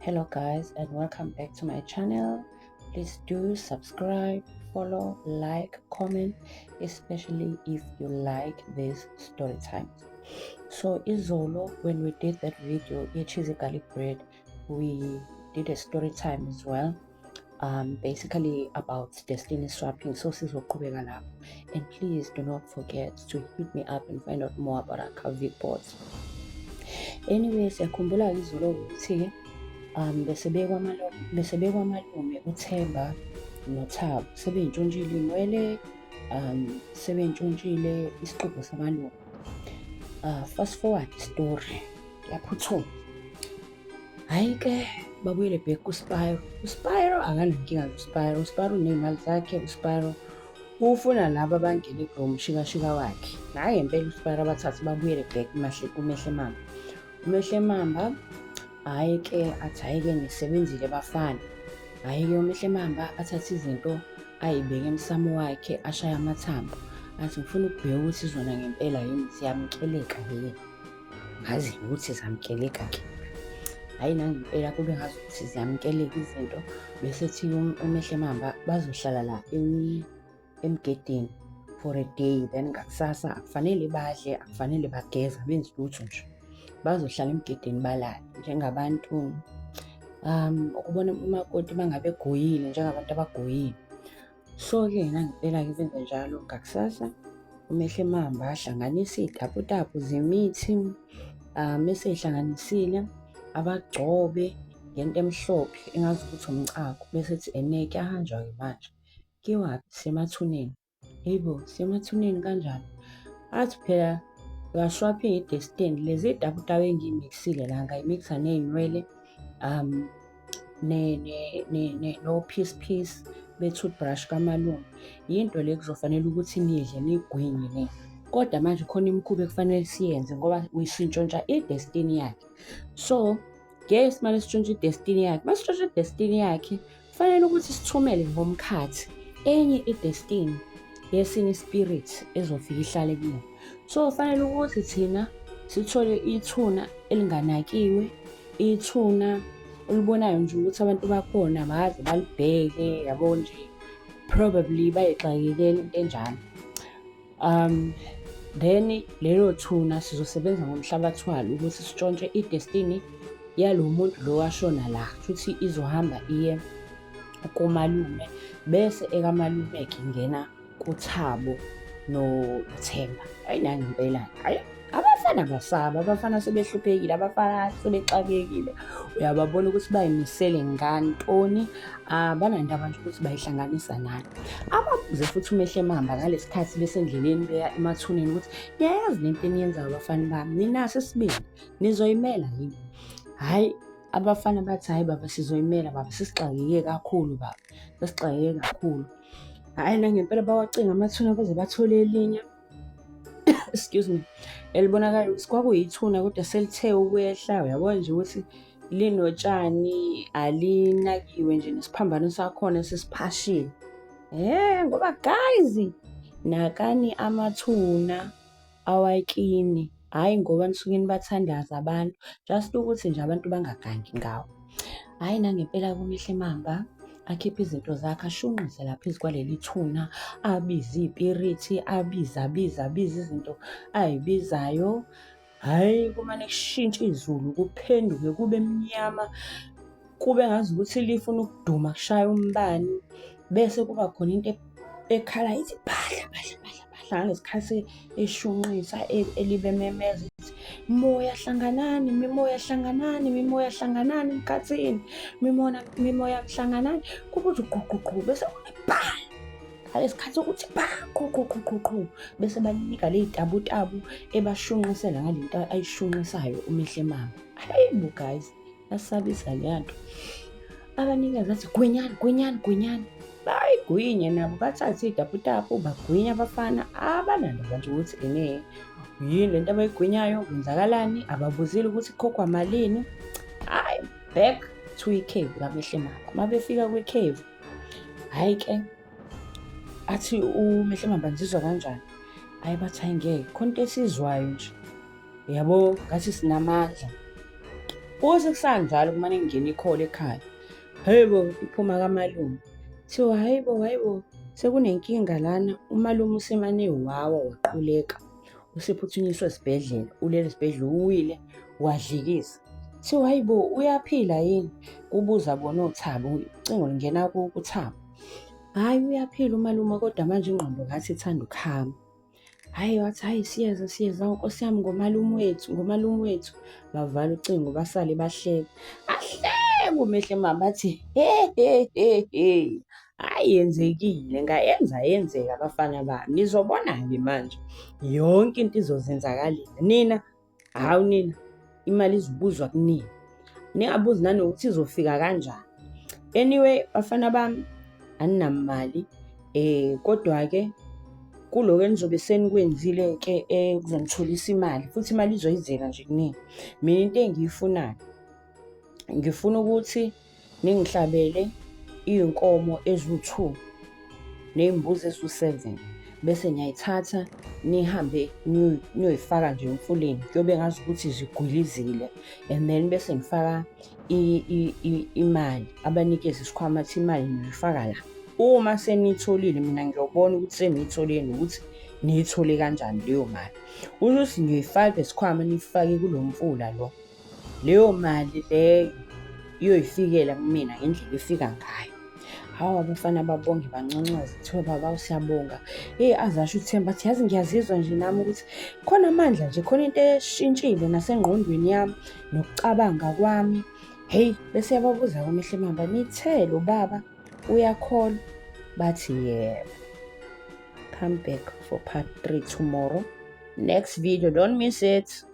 Hello guys, and welcome back to my channel. Please do subscribe, follow, like, comment, especially if you like these story times. So izolo, when we did that video, cheesy garlic bread, we did a story time as well. Basically about destiny swapping. So sizoqhubeka lapho. And please do not forget to hit me up and find out more about our Kavi boards. Anyway, siyakhumbula izolo ukuthi bese kwamalume uThemba noThabo sebeyintshontshile inwele, sebeyintshontshile isiqephu samalume. Fast forward story yaphuthuma. Hhayi-ke babuyele back kuSpyro. uSpyro akanankinga noSpyro. uSpyro uney'mali zakhe. uSpyro ufuna laba abangene kulo mshikashika wakhe. Hhayi ngempela uSpyro abathathu babuyele back kuMehle Mamba. uMehle Mamba hhayi-ke athi hhayi-ke nisebenzile bafana. Hhayi-ke uMehle Mamba athathe izinto ayibeke emsamo wakhe ashaye amathambo. Athi ngifuna ukubheka ukuthi zona ngempela yini ziyamkeleka yini. Ngazi ukuthi ziyamkeleka-ke. Hhayi nangempela kube ngazi ukuthi ziyamkeleka izinto. Bese thi uMehle Mamba bazohlala la emgedeni for a day, then ngakusasa akufanele badle, akufanele bageze, benze lutho nje. Bazohlala emgedeni balala njengabantu ukubona umakoti mangabe egoyile njengabantu abagoyile. So-ke nangempela-ke benze njalo. Ngakusasa uMehle Mamba ahlanganisa iy'taputapu zemithi, mese ey'hlanganisile abagcobe ngento emhlophe engazi ukuthi umcako. Bese ethi eneke ahanjwa-ke manje kiwaphi? Semathuneni. Yebo, semathuneni kanjani? Athi phela kashwaphing idestiny, lezi y'taputapu engiy'mikisile la ngayimikisa ney'nwele no-piece be-toothbrush kamalume. Yinto le kuzofanele ukuthi nidle niyigwinye le. Kodwa manje khona imikhuba ekufanele siyenze ngoba sintshontsha idestiny yakhe. So ngeke simane sitshontshe idestiny yakhe. Uma sitshontshe idestiny yakhe kufanele ukuthi sithumele ngomkhathi enye idestiny yesinye ispirit ezofika ihlale kuyona. So kufanele ukuthi thina sithole ithuna elinganakiwe, ithuna ulibonayo nje ukuthi abantu bakhona baze balibheke, yabo nje probably bayixakekele into enjalo. Then lelo thuna sizosebenza ngomhlabathi walo ukuthi sitshontshe idestiny yalo muntu lo washona la, futhi izohamba iye kumalume bese ekamalume-ke ingena kuThabo noThemba. Hayi nangempela hhayi abafana basaba, abafana sebehluphekile, abafana sebexakekile. Uyababona ukuthi bayimisele ngantoni, abanandaba nje ukuthi bayihlanganisa nani. Ababuze futhi uMehle Mamba ngalesi khathi besendleleni beya emathuneni ukuthi niyayazi lento eniyenzayo bafana bami, ninaso isibindi, nizoyimela yini? Hhayi abafana bathi hhayi baba sizoyimela baba, sesixakeke kakhulu baba, sesixakeke kakhulu. Hhayi nangempela bawacinga amathuna baze bathole elinye excuse me, elibonakala ukuthi kwakuyithuna kodwa selithe ukwehla. Uyabona nje ukuthi linotshani, alinakiwe nje, nesiphambano sakhona sesiphashile. Ngoba guys, nakani amathuna awakini. Hhayi ngoba nisuke nibathandaza abantu, just ukuthi nje abantu bangagangi ngawo. Hhayi nangempela kuMehle Mamba akhiphe izinto zakhe, ashunqise la phezu kwaleli thuna, abize iy'pirithi, abize izinto ay'bizayo. Hhayi kumane kushintshe izulu, kuphenduke kube mnyama, kube ngazi ukuthi lifuna ukuduma, kushaya umbani. Bese kuba khona into ekhala ithi phahla phahla phahla phahla ngesikhathi eshunqisa elibememeza ithi moya hlanganani, mimoya hlanganani, mimoya hlanganani emkhathini, mimoya hlanganani. Kube uthi gqugqugqu bese kuthi pha ngalesi khathi ukuthi pha qhu. Bese banika ley'tabutabu ebashunqisela ngalento ayishunqisayo uMehle Mamba. Hayi bo guys, yasabisa leya nto. Abanikazi bathi gwinyani. Bayigwinye nabo bathathe iy'taputapu bagwinya abafana. Abanandaba nje ukuthi yini lento abayigwinyayo, kwenzakalani, ababuzile ukuthi kukhokhwa malini. Hhayi back to i-cave kaMehle Mamba. Uma befika kwi-cave, hhayi-ke athi uMehle Mamba nizizwa kanjani? Hhayi bathi hhayi ngeke khona into esizwayo nje, yabo ngathi sinamandla. Bose kusanjalo kumane ngingena ikhole ekhaya. Hayibo, iphuma kamalume. Thiwa hayibo, sekunenkinga lana. Umalume usemane wawa waquleka. Usephuthunyiswe esibhedlela. Ulele esibhedlela uwile wadlikisa. Thiwa hayibo, uyaphila yini? Kubuza bona oThabo. Ucingo lingena kuThabo. Hhayi uyaphila umalume kodwa manje ingqondo ngathi ithanda ukuhamba. Hhayi wathi hhayi siyeza nkosi yami ngomalume wethu. Bavala ucingo basale bahleka. Ahleka uMehle mama bathi he. Hhayi yenzekile yenzeka abafana bami. Nizobona-ke manje. Yonke into izozenzakalela. Nina, hawu nina, imali izobuzwa kunina. Ningabuzi nanokuthi izofika kanjani. Anyway, bafana bami, aninamali. Kodwa-ke kuloko enizobe senikwenzile-ke kuzonitholisa imali. Futhi imali izoyizela nje kunina. Mina into engiyifunayo, ngifuna ukuthi ningihlabele iy'nkomo eziwu-2 ney'mbuzi eziwu-7. Bese ngiyayithatha nihambe niyoyifaka nje emfuleni. Kuyobe ngazi ukuthi zigwilizile. And then bese ngifaka imali. Abanikeze isikhwama athi imali niyifaka la. Uma seniyitholile mina ngiyobona ukuthi seniyitholile nokuthi niyithole kanjani leyo mali. Ukuthi ngiyoyifaka isikhwama niyifake kulo mfula lo. Leyo mali leyo iyoyifikela kumina ngendlela efika ngayo. Hawu abafana babonge banconcoze kuthiwa baba siyabonga. Azasho uThemba athi yazi ngiyazizwa nje nami ukuthi khona amandla nje khona into eshintshile nasengqondweni yami nokucabanga kwami. Hey bese yababuza uMehle mama nithele ubaba uyakholwa bathi yebo. Come back for part 3 tomorrow. Next video, don't miss it.